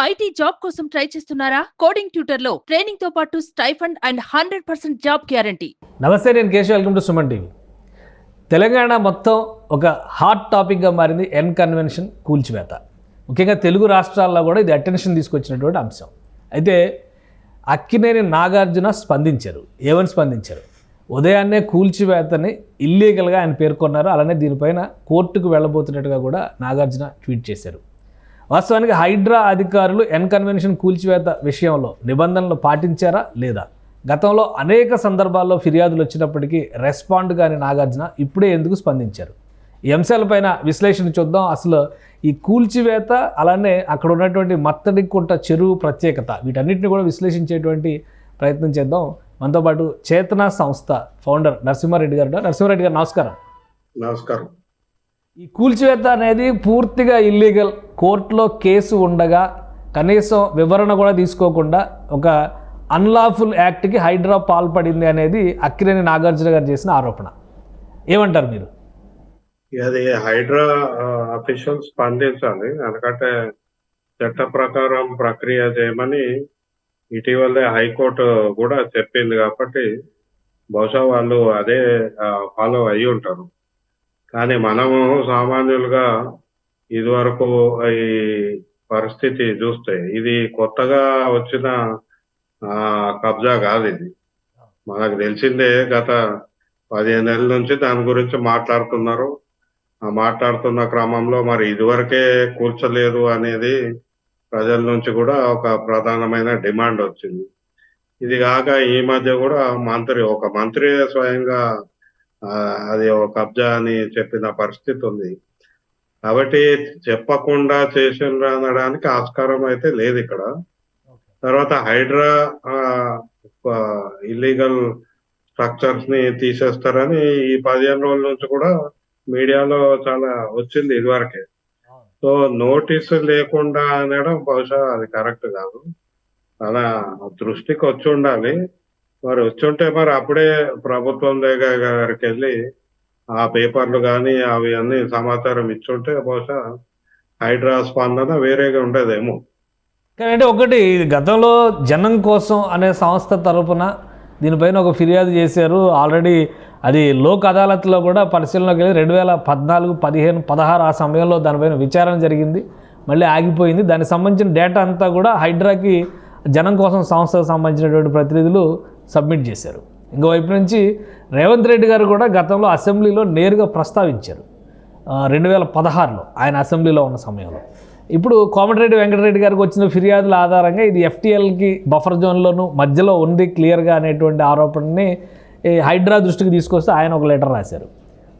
IT job కోసం try చేస్తున్నారా? Coding tutor లో ట్రైనింగ్ తో పాటు స్టైఫండ్ అండ్ 100% జాబ్ గ్యారంటీ. నమస్తే, నేను Keshav. Welcome to Suman TV. Telangana మొత్తం ఒక హాట్ టాపిక్గా మారింది ఎన్ కన్వెన్షన్ కూల్చివేత. ముఖ్యంగా తెలుగు రాష్ట్రాల్లో కూడా ఇది అటెన్షన్ తీసుకొచ్చినటువంటి అంశం. అయితే అక్కినేని నాగార్జున స్పందించారు. ఏమని స్పందించారు? ఉదయాన్నే కూల్చివేతని ఇల్లీగల్గా ఆయన పేర్కొన్నారు. అలానే దీనిపైన కోర్టుకు వెళ్ళబోతున్నట్టుగా కూడా నాగార్జున ట్వీట్ చేశారు. వాస్తవానికి హైడ్రా అధికారులు ఎన్ కన్వెన్షన్ కూల్చివేత విషయంలో నిబంధనలు పాటించారా లేదా? గతంలో అనేక సందర్భాల్లో ఫిర్యాదులు వచ్చినప్పటికీ రెస్పాండ్ కాని నాగార్జున ఇప్పుడే ఎందుకు స్పందించారు? ఈ అంశాలపైన విశ్లేషణ చూద్దాం. అసలు ఈ కూల్చివేత, అలానే అక్కడ ఉన్నటువంటి మత్తడికుంట చెరువు ప్రత్యేకత, వీటన్నిటిని కూడా విశ్లేషించేటువంటి ప్రయత్నం చేద్దాం. మనతో పాటు చేతన సంస్థ ఫౌండర్ నరసింహారెడ్డి గారు. నరసింహారెడ్డి గారు, నమస్కారం. నమస్కారం. ఈ కూల్చివేత అనేది పూర్తిగా ఇల్లీగల్. కోర్టులో కేసు ఉండగా కనీసం వివరణ కూడా తీసుకోకుండా ఒక అన్లాఫుల్ యాక్ట్కి హైడ్రా పాల్పడింది అనేది అక్కినేని నాగార్జున గారు చేసిన ఆరోపణ. ఏమంటారు మీరు? అది హైడ్రా అఫీషియల్ స్పందించాలి. ఎందుకంటే చట్ట ప్రకారం ప్రక్రియ చేయమని ఇటీవలే హైకోర్టు కూడా చెప్పింది కాబట్టి బహుశా వాళ్ళు అదే ఫాలో అయ్యి ఉంటారు. కానీ మనము సామాన్యులుగా ఇదివరకు ఈ పరిస్థితి చూస్తే ఇది కొత్తగా వచ్చిన కబ్జా కాదు. ఇది మనకు తెలిసిందే. గత 15 నెలల నుంచి దాని గురించి మాట్లాడుతున్నారు. మాట్లాడుతున్న క్రమంలో మరి ఇదివరకే కూర్చలేదు అనేది ప్రజల నుంచి కూడా ఒక ప్రధానమైన డిమాండ్ వచ్చింది. ఇది కాక ఈ మధ్య కూడా ఒక మంత్రి స్వయంగా అది ఒక కబ్జా అని చెప్పిన పరిస్థితి ఉంది. కాబట్టి చెప్పకుండా చేసిండ్రు అనడానికి ఆస్కారం అయితే లేదు ఇక్కడ. తర్వాత హైడ్రా ఇల్లీగల్ స్ట్రక్చర్స్ ని తీసేస్తారని ఈ 15 రోజుల నుంచి కూడా మీడియాలో చాలా వచ్చింది ఇదివరకే. సో నోటీసు లేకుండా అనడం బహుశా అది కరెక్ట్ కాదు. అలా దృష్టికి వచ్చి ఉండాలి. మరి వచ్చుంటే మరి అప్పుడే ప్రభుత్వం దగ్గరికి వెళ్ళి ఆ పేపర్లు కానీ అవి అన్ని సమాచారం ఇచ్చుంటే బహుశా హైడ్రా స్పందన వేరేగా ఉండేదేమో. కానీ ఒకటి, గతంలో జనం కోసం అనే సంస్థ తరపున దీనిపైన ఒక ఫిర్యాదు చేశారు. ఆల్రెడీ అది లోక్ అదాలత్లో కూడా పరిశీలనలోకి వెళ్ళి 2014, 15, 16 ఆ సమయంలో దానిపైన విచారణ జరిగింది. మళ్ళీ ఆగిపోయింది. దానికి సంబంధించిన డేటా అంతా కూడా హైడ్రాకి జనం కోసం సంస్థకు సంబంధించినటువంటి ప్రతినిధులు సబ్మిట్ చేశారు. ఇంకోవైపు నుంచి రేవంత్ రెడ్డి గారు కూడా గతంలో అసెంబ్లీలో నేరుగా ప్రస్తావించారు 2016లో ఆయన అసెంబ్లీలో ఉన్న సమయంలో. ఇప్పుడు కోమటిరెడ్డి వెంకటరెడ్డి గారికి వచ్చిన ఫిర్యాదుల ఆధారంగా ఇది ఎఫ్టీఎల్కి బఫర్ జోన్లోనూ మధ్యలో ఉంది క్లియర్గా అనేటువంటి ఆరోపణని హైడ్రా దృష్టికి తీసుకొస్తే ఆయన ఒక లెటర్ రాశారు.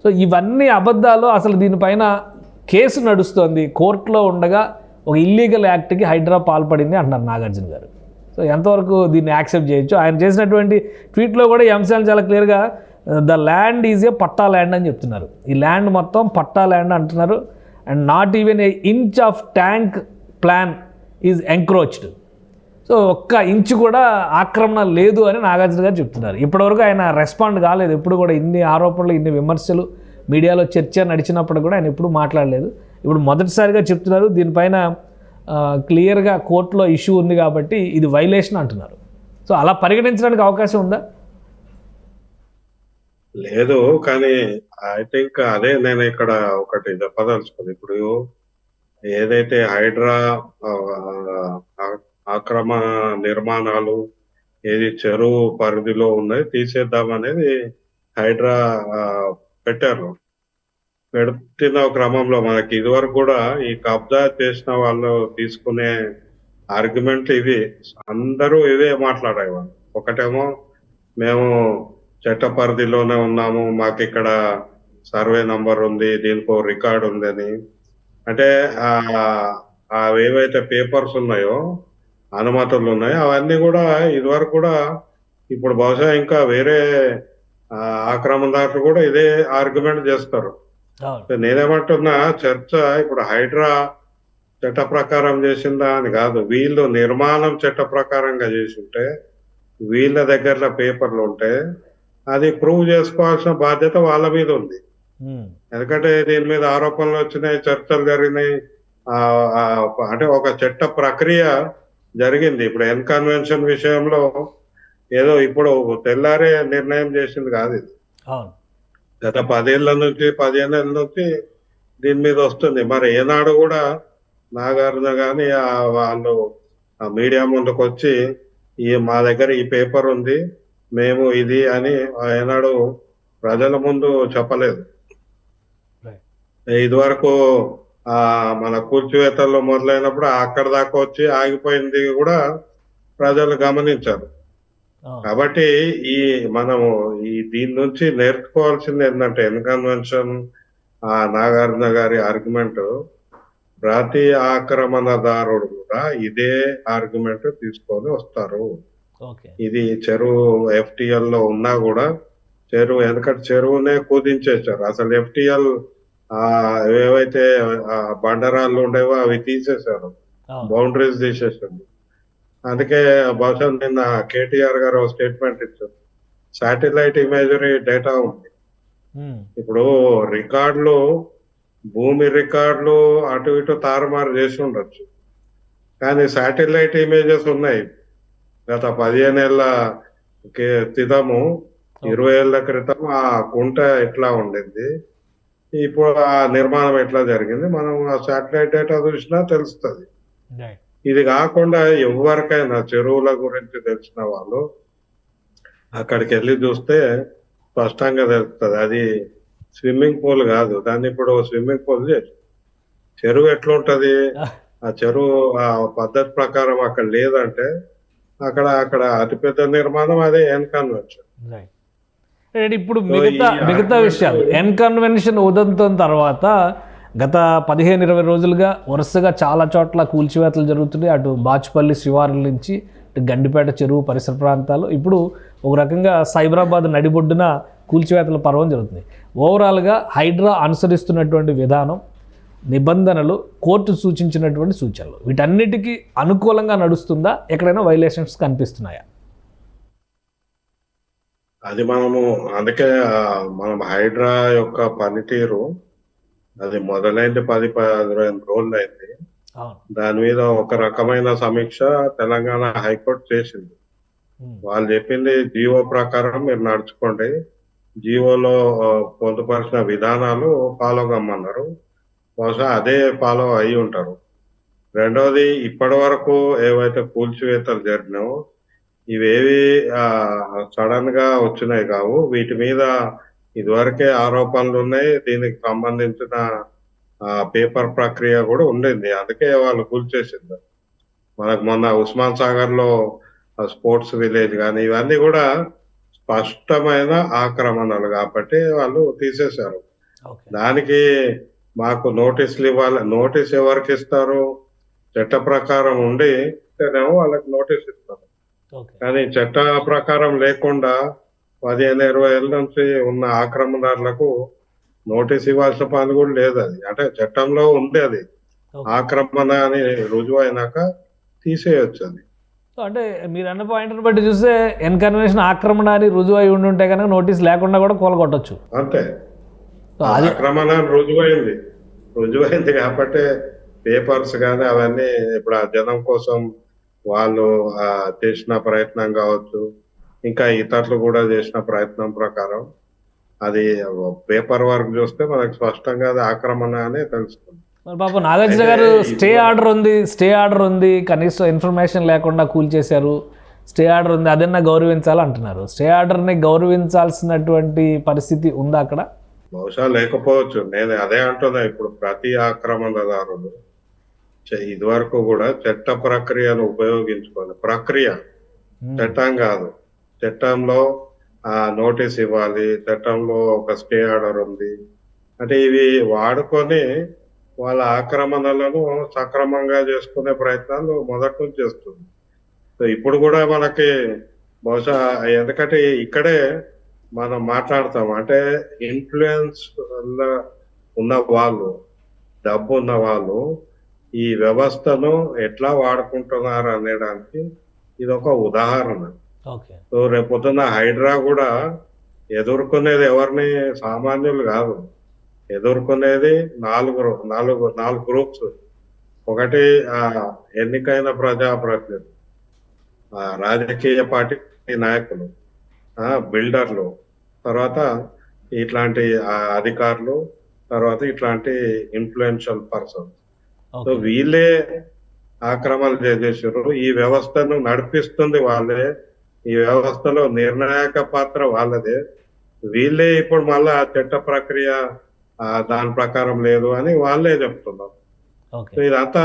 సో ఇవన్నీ అబద్ధాలు. అసలు దీనిపైన కేసు నడుస్తోంది. కోర్టులో ఉండగా ఒక ఇల్లీగల్ యాక్ట్కి హైడ్రా పాల్పడింది అంటున్నారు నాగార్జున గారు. సో ఎంతవరకు దీన్ని యాక్సెప్ట్ చేయొచ్చు? ఆయన చేసినటువంటి ట్వీట్లో కూడా ఈ అంశాలు చాలా క్లియర్గా the land is a patta land అని చెప్తున్నారు. ఈ ల్యాండ్ మొత్తం పట్టా ల్యాండ్ అంటున్నారు. And not even a inch of tank plan is encroached. So ఒక్క ఇంచు కూడా ఆక్రమణ లేదు అని నాగార్జున గారు చెప్తున్నారు. ఇప్పటివరకు ఆయన రెస్పాండ్ కాలేదు. ఎప్పుడు కూడా ఇన్ని ఆరోపణలు, ఇన్ని విమర్శలు మీడియాలో చర్చ నడిచినప్పుడు కూడా ఆయన ఎప్పుడు మాట్లాడలేదు. ఇప్పుడు మొదటిసారిగా చెప్తున్నారు. దీనిపైన క్లియర్గా కోర్టులో ఇష్యూ ఉంది కాబట్టి ఇది వైలేషన్ అంటున్నారు. సో అలా పరిగణించడానికి అవకాశం ఉందా? లేదు. కానీ ఐ థింక్ అదే నేను ఇక్కడ ఒకటి చెప్పదలుచుకుంది. ఇప్పుడు ఏదైతే హైడ్రా ఆక్రమ నిర్మాణాలు ఏది చెరువు పరిధిలో ఉన్నాయి తీసేద్దాం అనేది హైడ్రా పెట్టారు. పెడుతున్న క్రమంలో మనకి ఇదివరకు కూడా ఈ కబ్జా చేసిన వాళ్ళు తీసుకునే ఆర్గ్యుమెంట్ ఇవి. అందరూ ఇవే మాట్లాడేవాళ్ళు. ఒకటేమో మేము చట్ట పరిధిలోనే ఉన్నాము, మాకు ఇక్కడ సర్వే నంబర్ ఉంది, దీనికో రికార్డు ఉందని. అంటే అవేవైతే పేపర్స్ ఉన్నాయో, అనుమతులు ఉన్నాయో అవన్నీ కూడా ఇదివరకు కూడా ఇప్పుడు బహుశా ఇంకా వేరే ఆక్రమణదారులు కూడా ఇదే ఆర్గ్యుమెంట్ చేస్తారు. నేనేమంటున్నా, చర్చ ఇప్పుడు హైడ్రా చట్ట ప్రకారం చేసిందా అని కాదు. వీళ్ళు నిర్మాణం చట్ట ప్రకారంగా చేసి ఉంటే, వీళ్ళ దగ్గర పేపర్లు ఉంటే అది ప్రూవ్ చేసుకోవాల్సిన బాధ్యత వాళ్ళ మీద ఉంది. ఎందుకంటే దీని మీద ఆరోపణలు వచ్చినాయి, చర్చలు జరిగినాయి, అంటే ఒక చట్ట ప్రక్రియ జరిగింది. ఇప్పుడు కన్వెన్షన్ విషయంలో ఏదో ఇప్పుడు తెల్లారే నిర్ణయం చేసింది కాదు ఇది. అవును. గత 10 ఏళ్ల నుంచి 15 ఏళ్ల నుంచి దీని మీద వస్తుంది. మరి ఏనాడు కూడా నాగార్జున గాని వాళ్ళు ఆ మీడియా ముందుకు వచ్చి మా దగ్గర ఈ పేపర్ ఉంది, మేము ఇది అని ఏనాడు ప్రజల ముందు చెప్పలేదు. ఇదివరకు మన కూల్చివేతల్లో మొదలైనప్పుడు అక్కడ దాకా వచ్చి ఆగిపోయింది కూడా ప్రజలు గమనించారు. కాబట్టి మనము దీని నుంచి నేర్చుకోవాల్సింది ఏంటంటే కన్వెన్షన్ నాగార్జున గారి ఆర్గ్యుమెంట్, ప్రతి ఆక్రమణదారుడు కూడా ఇదే ఆర్గ్యుమెంట్ తీసుకొని వస్తారు. ఇది చెరువు FTL లో ఉన్నా కూడా ఎందుకంటే చెరువునే కుదించేశారు. అసలు FTL ఏవైతే బండరాళ్ళు ఉండేవో అవి తీసేశారు, బౌండరీస్ తీసేసారు. అందుకే బహుశా నిన్న KTR గారు స్టేట్మెంట్ ఇచ్చారు, శాటిలైట్ ఇమేజరీ డేటా ఉంది. ఇప్పుడు రికార్డులు, భూమి రికార్డులు అటు ఇటు తారుమారు చేసి ఉండొచ్చు, కానీ శాటిలైట్ ఇమేజెస్ ఉన్నాయి. గత 15 ఏళ్ల క్రితము, 20 ఏళ్ల క్రితం ఆ కుంట ఎట్లా ఉండింది, ఇప్పుడు ఆ నిర్మాణం ఎట్లా జరిగింది, మనం ఆ శాటిలైట్ డేటా చూసినా తెలుస్తుంది. ఇది కాకుండా ఎవరికైనా చెరువుల గురించి తెలిసిన వాళ్ళు అక్కడికి వెళ్ళి చూస్తే స్పష్టంగా తెలుస్తుంది. అది స్విమ్మింగ్ పూల్ కాదు, దాన్ని ఇప్పుడు స్విమ్మింగ్ పూల్ చేసి చెరువు ఎట్లుంటది, ఆ చెరువు ఆ పద్ధతి ప్రకారం అక్కడ లేదంటే అక్కడ అతిపెద్ద నిర్మాణం అదే కన్వెన్షన్. ఇప్పుడు మిగతా విషయాలు కన్వెన్షన్ ఉదంతం తర్వాత గత 15-20 రోజులుగా వరుసగా చాలా చోట్ల కూల్చివేతలు జరుగుతున్నాయి. అటు బాచుపల్లి శివారుల నుంచి ఇటు గండిపేట చెరువు పరిసర ప్రాంతాలు, ఇప్పుడు ఒక రకంగా సైబరాబాద్ నడిబొడ్డున కూల్చివేతల పర్వం జరుగుతుంది. ఓవరాల్గా హైడ్రా అనుసరిస్తున్నటువంటి విధానం, నిబంధనలు, కోర్టు సూచించినటువంటి సూచనలు, వీటన్నిటికీ అనుకూలంగా నడుస్తుందా? ఎక్కడైనా వైలేషన్స్ కనిపిస్తున్నాయా? అది అందుకే మనం హైడ్రా యొక్క పనితీరు అది మొదలైంది 10-15 రోజులు అయింది. దాని మీద ఒక రకమైన సమీక్ష తెలంగాణ హైకోర్టు చేసింది. వాళ్ళు చెప్పింది జీవో ప్రకారం మీరు నడుచుకోండి, జీవోలో పొందుపరిచిన విధానాలు ఫాలో కమ్మన్నారు. బహుశా అదే ఫాలో అయి ఉంటారు. రెండవది, ఇప్పటి వరకు ఏవైతే కూల్చివేతలు జరిగినావో ఇవేవి సడన్ గా వచ్చినాయి కావు. వీటి మీద ఇదివరకే ఆరోపణలు ఉన్నాయి. దీనికి సంబంధించిన పేపర్ ప్రక్రియ కూడా ఉండింది. అందుకే వాళ్ళు కూల్చేసింది. మనకు మొన్న ఉస్మాన్ సాగర్ లో స్పోర్ట్స్ విలేజ్ కానీ ఇవన్నీ కూడా స్పష్టమైన ఆక్రమణలు కాబట్టి వాళ్ళు తీసేశారు. దానికి మాకు నోటీసులు ఇవ్వాలి. నోటీస్ ఎవరికి ఇస్తారు? చట్ట ప్రకారం ఉండి వాళ్ళకి నోటీస్ ఇస్తారు. కానీ చట్ట ప్రకారం లేకుండా 15-20 ఏళ్ళ నుంచి ఉన్న ఆక్రమణదారులకు నోటీస్ ఇవ్వాల్సిన పని కూడా లేదు. అది అంటే చట్టంలో ఉంది, అది ఆక్రమణ అని రుజువు అయినాక తీసేయచ్చు. అది అంటే మీరు అన్న పాయింట్ని బట్టి చూస్తే కన్వెన్షన్ ఆక్రమణ అని రుజువు అయి ఉంటే కనుక నోటీస్ లేకుండా కూడా కూలగొట్టచ్చు. అంతే, ఆక్రమణ రుజువైంది కాబట్టి పేపర్స్ కానీ అవన్నీ ఇప్పుడు ఆ జనం కోసం వాళ్ళు చేసిన ప్రయత్నం కావచ్చు, ఇంకా ఇతరులు కూడా చేసిన ప్రయత్నం ప్రకారం అది పేపర్ వర్క్ చూస్తే మనకు స్పష్టంగా అది ఆక్రమణ అని తెలుస్తుంది. పాపం నాగార్జున గారు స్టే ఆర్డర్ ఉంది, కనీసం ఇన్ఫర్మేషన్ లేకుండా కూల్చేశారు, స్టే ఆర్డర్ ఉంది, అదన్నా గౌరవించాలి అంటున్నారు. స్టే ఆర్డర్ని గౌరవించాల్సినటువంటి పరిస్థితి ఉందా అక్కడ? బహుశా లేకపోవచ్చు. నేను అదే అంటున్నా. ఇప్పుడు ప్రతి ఆక్రమణదారుడు ఇదివరకు కూడా చట్ట ప్రక్రియను ఉపయోగించుకోవాలి. ప్రక్రియ చట్టం కాదు. చట్టంలో నోటీస్ ఇవ్వాలి, చట్టంలో ఒక స్టే ఆర్డర్ ఉంది అంటే ఇవి వాడుకొని వాళ్ళ ఆక్రమణలను సక్రమంగా చేసుకునే ప్రయత్నాలు మొదటి నుంచి చేస్తుంది. సో ఇప్పుడు కూడా మనకి బహుశా ఎందుకంటే ఇక్కడే మనం మాట్లాడతాం అంటే ఇన్ఫ్లుయెన్స్ ఉన్న వాళ్ళు, డబ్బు ఉన్న వాళ్ళు ఈ వ్యవస్థను ఎట్లా వాడుకుంటున్నారు అనేదానికి ఇది ఒక ఉదాహరణ. సో రేపొద్దున హైడ్రా కూడా ఎదుర్కొనేది ఎవరిని? సామాన్యులు కాదు, ఎదుర్కొనేది నాలుగు గ్రూప్స్. ఒకటి ఆ ఎన్నికైన ప్రజాప్రతినిధులు, రాజకీయ పార్టీ నాయకులు, బిల్డర్లు, తర్వాత ఇట్లాంటి అధికారులు, తర్వాత ఇట్లాంటి ఇన్ఫ్లుయెన్షియల్ పర్సన్స్. So okay. వీళ్ళే ఆక్రమణలు చేసేసారు. ఈ వ్యవస్థను నడిపిస్తుంది వాళ్ళే, ఈ వ్యవస్థలో నిర్ణాయక పాత్ర వాళ్ళదే. వీళ్ళే ఇప్పుడు మళ్ళా చట్ట ప్రక్రియ దాని ప్రకారం లేదు అని వాళ్ళే చెప్తున్నారు. ఓకే. సో ఇదంతా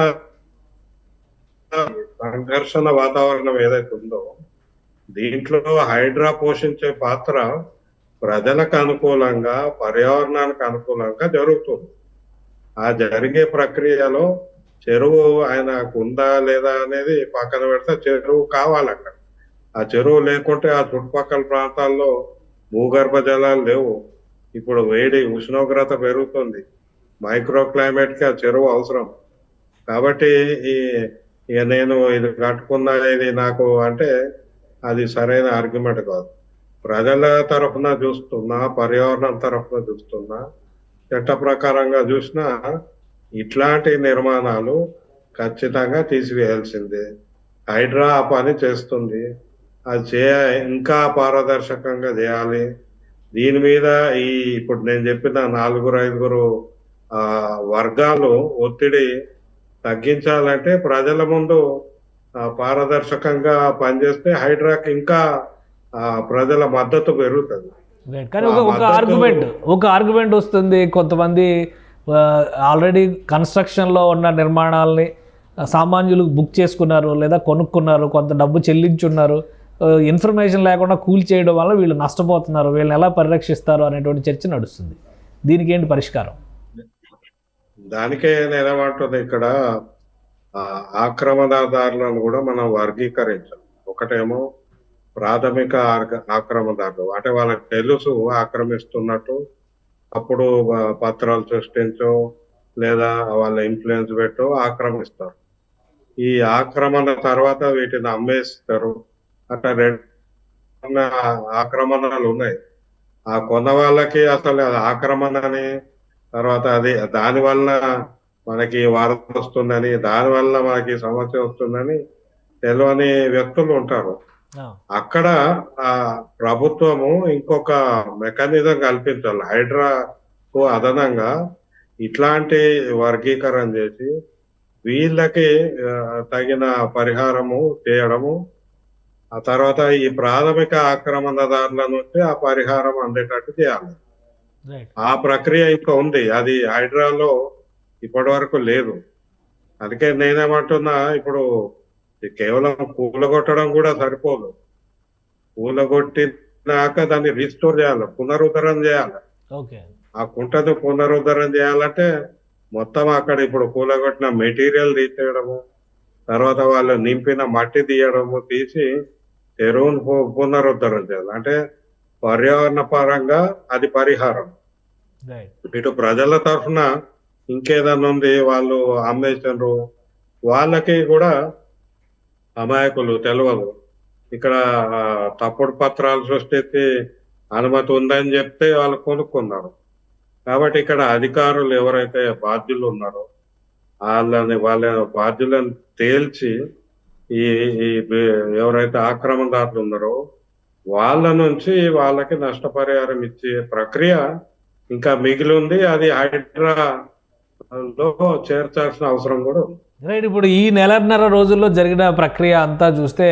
సంఘర్షణ వాతావరణం ఏదైతే ఉందో దీంట్లో హైడ్రా పోషించే పాత్ర ప్రజలకు అనుకూలంగా, పర్యావరణానికి అనుకూలంగా జరుగుతుంది. ఆ జరిగే ప్రక్రియలో చెరువు ఆయనకు ఉందా లేదా అనేది పక్కన పెడితే చెరువు కావాలి అక్కడ. ఆ చెరువు లేకుంటే ఆ చుట్టుపక్కల ప్రాంతాల్లో భూగర్భ జలాలు లేవు. ఇప్పుడు వేడి ఉష్ణోగ్రత పెరుగుతుంది, మైక్రో క్లైమేట్ కి ఆ చెరువు అవసరం. కాబట్టి ఇక నేను ఇది కట్టుకున్నా ఇది నాకు అంటే అది సరైన ఆర్గ్యుమెంట్ కాదు. ప్రజల తరఫున చూస్తున్నా, పర్యావరణం తరఫున చూస్తున్నా, చట్ట ప్రకారంగా చూసినా ఇట్లాంటి నిర్మాణాలు ఖచ్చితంగా తీసివేయాల్సిందే. హైడ్రా ఆ పని చేస్తుంది, అది ఇంకా పారదర్శకంగా చేయాలి. దీని మీద ఇప్పుడు నేను చెప్పిన 4-5 వర్గాలు ఒత్తిడి తగ్గించాలంటే ప్రజల ముందు పారదర్శకంగా పనిచేస్తే హైడ్రాకి ఇంకా ప్రజల మద్దతు పెరుగుతుంది. కానీ ఒక ఆర్గ్యుమెంట్ వస్తుంది. కొంతమంది ఆల్రెడీ కన్స్ట్రక్షన్లో ఉన్న నిర్మాణాలని సామాన్యులు బుక్ చేసుకున్నారు లేదా కొనుక్కున్నారు, కొంత డబ్బు చెల్లించున్నారు. ఇన్ఫర్మేషన్ లేకుండా కూల్ చేయడం వల్ల వీళ్ళు నష్టపోతున్నారు, వీళ్ళని ఎలా పరిరక్షిస్తారు అనేటువంటి చర్చ నడుస్తుంది. దీనికి ఏంటి పరిష్కారం? దానికే నేనేమంటుంది, ఇక్కడ ఆక్రమణదారులను కూడా మనం వర్గీకరించాలి. ఒకటేమో ప్రాథమిక ఆక్రమణదారులు, అంటే వాళ్ళకి తెలుసు ఆక్రమిస్తున్నట్టు, అప్పుడు పత్రాలు సృష్టించో లేదా వాళ్ళ ఇన్ఫ్లుయెన్స్ పెట్టో ఆక్రమిస్తారు. ఈ ఆక్రమణ తర్వాత వీటిని అమ్మేస్తారు. అట్లా 2 ఆక్రమణలు ఉన్నాయి. ఆ కొన్న వాళ్ళకి అసలు అది ఆక్రమణని, తర్వాత అది దాని వలన మనకి వరద వస్తుందని, దాని వల్ల మనకి సమస్య వస్తుందని తెలియని వ్యక్తులు ఉంటారు. అక్కడ ప్రభుత్వము ఇంకొక మెకానిజం కల్పించాలి. హైడ్రాకు అదనంగా ఇట్లాంటి వర్గీకరణ చేసి వీళ్ళకి తగిన పరిహారము చేయడము, ఆ తర్వాత ఈ ప్రాథమిక ఆక్రమణదారుల నుంచి ఆ పరిహారం అందేటట్టు చేయాలి. ఆ ప్రక్రియ ఇంకా ఉంది, అది హైడ్రాలో ఇప్పటి వరకు లేదు. అందుకే నేనేమంటున్నా, ఇప్పుడు కేవలం కూలగొట్టడం కూడా సరిపోదు. కూలగొట్టినాక దాన్ని రీస్టోర్ చేయాలి, పునరుద్ధరణ చేయాలి. ఆ కుంటను పునరుద్ధరణ చేయాలంటే మొత్తం అక్కడ ఇప్పుడు కూలగొట్టిన మెటీరియల్ తీసేయడము, తర్వాత వాళ్ళు నింపిన మట్టి తీయడము, తీసి చెరువును పునరుద్ధరణ చేయాలి. అంటే పర్యావరణ పరంగా అది పరిహారం. ఇటు ప్రజల తరఫున ఇంకేదన్నా ఉంది, వాళ్ళు అమ్మేసారు, వాళ్ళకి కూడా అమాయకులు తెలియదు. ఇక్కడ తప్పుడు పత్రాలు సృష్టించి అనుమతి ఉందని చెప్తే వాళ్ళు కొనుక్కున్నారు. కాబట్టి ఇక్కడ అధికారులు ఎవరైతే బాధ్యులు ఉన్నారో వాళ్ళ బాధ్యులను తేల్చి ఈ ఎవరైతే ఆక్రమణదారులు ఉన్నారో వాళ్ళ నుంచి వాళ్ళకి నష్టపరిహారం ఇచ్చే ప్రక్రియ ఇంకా మిగిలి ఉంది. అది హైడ్రాలో చేర్చాల్సిన అవసరం కూడా ఉంది. రైట్. ఇప్పుడు ఈ 1.5 రోజుల్లో జరిగిన ప్రక్రియ అంతా చూస్తే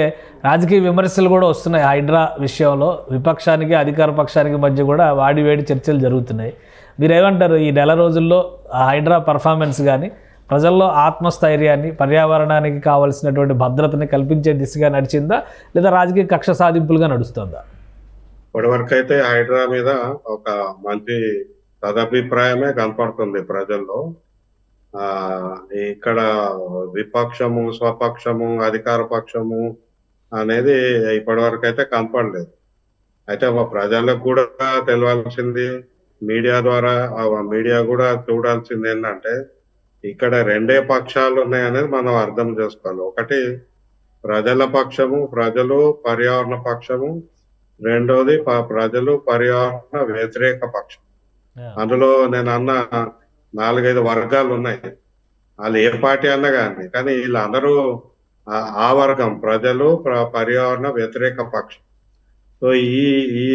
రాజకీయ విమర్శలు కూడా వస్తున్నాయి. హైడ్రా విషయంలో విపక్షానికి అధికార పక్షానికి మధ్య కూడా వాడివేడి చర్చలు జరుగుతున్నాయి. మీరేమంటారు? ఈ 1 రోజుల్లో హైడ్రా పర్ఫార్మెన్స్ కానీ ప్రజల్లో ఆత్మస్థైర్యాన్ని, పర్యావరణానికి కావాల్సినటువంటి భద్రతని కల్పించే దిశగా నడిచిందా, లేదా రాజకీయ కక్ష సాధింపులుగా నడుస్తుందా? ఇప్పటివరకు అయితే హైడ్రా మీద ఒక మంచి సదభిప్రాయమే కనపడుతుంది ప్రజల్లో. ఇక్కడ విపక్షము, స్వపక్షము, అధికార పక్షము అనేది ఇప్పటివరకు అయితే కనపడలేదు. అయితే ప్రజలకు కూడా తెలియాల్సింది, మీడియా ద్వారా మీడియా కూడా చూడాల్సింది ఏంటంటే ఇక్కడ 2 పక్షాలు ఉన్నాయనేది మనం అర్థం చేసుకోవాలి. ఒకటి ప్రజల పక్షము, ప్రజలు పర్యావరణ పక్షము. రెండోది ప్రజలు పర్యావరణ వ్యతిరేక పక్షం. అందులో నేను అన్న 4-5 వర్గాలు ఉన్నాయి. వాళ్ళు ఏ పార్టీ అన్నా కానీ వీళ్ళందరూ ఆ వర్గం ప్రజలు, పర్యావరణ వ్యతిరేక పక్షం. సో ఈ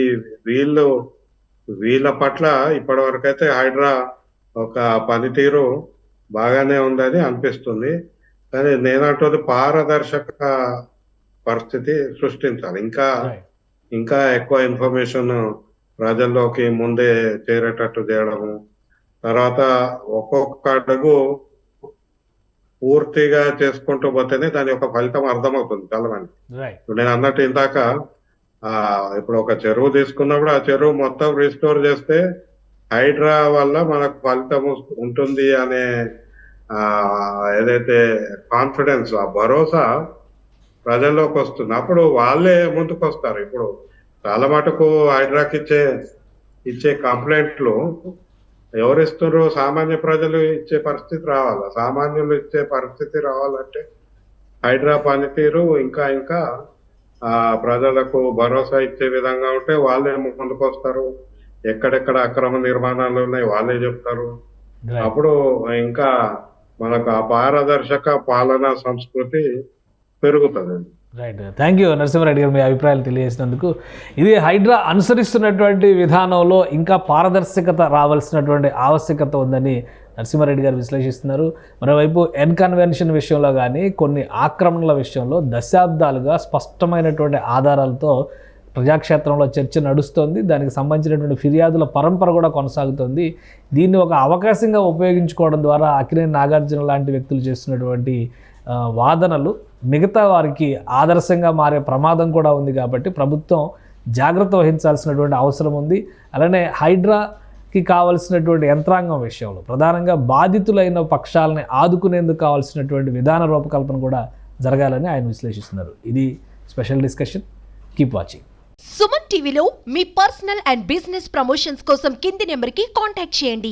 వీళ్ళ పట్ల ఇప్పటి వరకైతే హైడ్రా ఒక పనితీరు బాగానే ఉందని అనిపిస్తుంది. కానీ నేనంటుంది పారదర్శక పరిస్థితి సృష్టించాలి. ఇంకా ఎక్కువ ఇన్ఫర్మేషన్ ప్రజల్లోకి ముందే చేరేటట్టు చేయడము. తర్వాత ఒక్కొక్క అడుగు పూర్తిగా చేసుకుంటూ పోతేనే దాని యొక్క ఫలితం అర్థమవుతుంది చాలా మంది. ఇప్పుడు నేను అన్నట్టు ఇందాక ఇప్పుడు ఒక చెరువు తీసుకున్నప్పుడు ఆ చెరువు మొత్తం రిస్టోర్ చేస్తే హైడ్రా వల్ల మనకు ఫలితం ఉంటుంది అనే ఏదైతే కాన్ఫిడెన్స్, ఆ భరోసా ప్రజల్లోకి వస్తుంది. అప్పుడు వాళ్ళే ముందుకు వస్తారు. ఇప్పుడు చాలా మటుకు హైడ్రాకి ఇచ్చే కంప్లైంట్లు ఎవరిస్తున్నారు? సామాన్య ప్రజలు ఇచ్చే పరిస్థితి రావాలా? సామాన్యులు ఇచ్చే పరిస్థితి రావాలంటే హైడ్రా పనితీరు ఇంకా ప్రజలకు భరోసా ఇచ్చే విధంగా ఉంటే వాళ్ళే ముందుకు వస్తారు. ఎక్కడెక్కడ అక్రమ నిర్మాణాలు ఉన్నాయి వాళ్ళే చెప్తారు. అప్పుడు ఇంకా మనకు ఆ పారదర్శక పాలనా సంస్కృతి పెరుగుతుంది. రైట్, థ్యాంక్ యూ నరసింహారెడ్డి గారు మీ అభిప్రాయాలు తెలియజేసినందుకు. ఇది హైడ్రా అనుసరిస్తున్నటువంటి విధానంలో ఇంకా పారదర్శకత రావాల్సినటువంటి ఆవశ్యకత ఉందని నరసింహారెడ్డి గారు విశ్లేషిస్తున్నారు. మరోవైపు ఎన్కన్వెన్షన్ విషయంలో కానీ కొన్ని ఆక్రమణల విషయంలో దశాబ్దాలుగా స్పష్టమైనటువంటి ఆధారాలతో ప్రజాక్షేత్రంలో చర్చ నడుస్తోంది. దానికి సంబంధించినటువంటి ఫిర్యాదుల పరంపర కూడా కొనసాగుతోంది. దీన్ని ఒక అవకాశంగా ఉపయోగించుకోవడం ద్వారా అక్కినేని నాగార్జున లాంటి వ్యక్తులు చేస్తున్నటువంటి వాదనలు మిగతా వారికి ఆదర్శంగా మారే ప్రమాదం కూడా ఉంది. కాబట్టి ప్రభుత్వం జాగ్రత్త వహించాల్సినటువంటి అవసరం ఉంది. అలానే హైడ్రాకి కావాల్సినటువంటి యంత్రాంగం విషయంలో ప్రధానంగా బాధితులైన పక్షాలని ఆదుకునేందుకు కావాల్సినటువంటి విధాన రూపకల్పన కూడా జరగాలని ఆయన విశ్లేషిస్తున్నారు. ఇది special discussion. Keep watching. Suman టీవీలో మీ పర్సనల్ అండ్ బిజినెస్ ప్రమోషన్స్ కోసం కింది నెంబర్కి కాంటాక్ట్ చేయండి.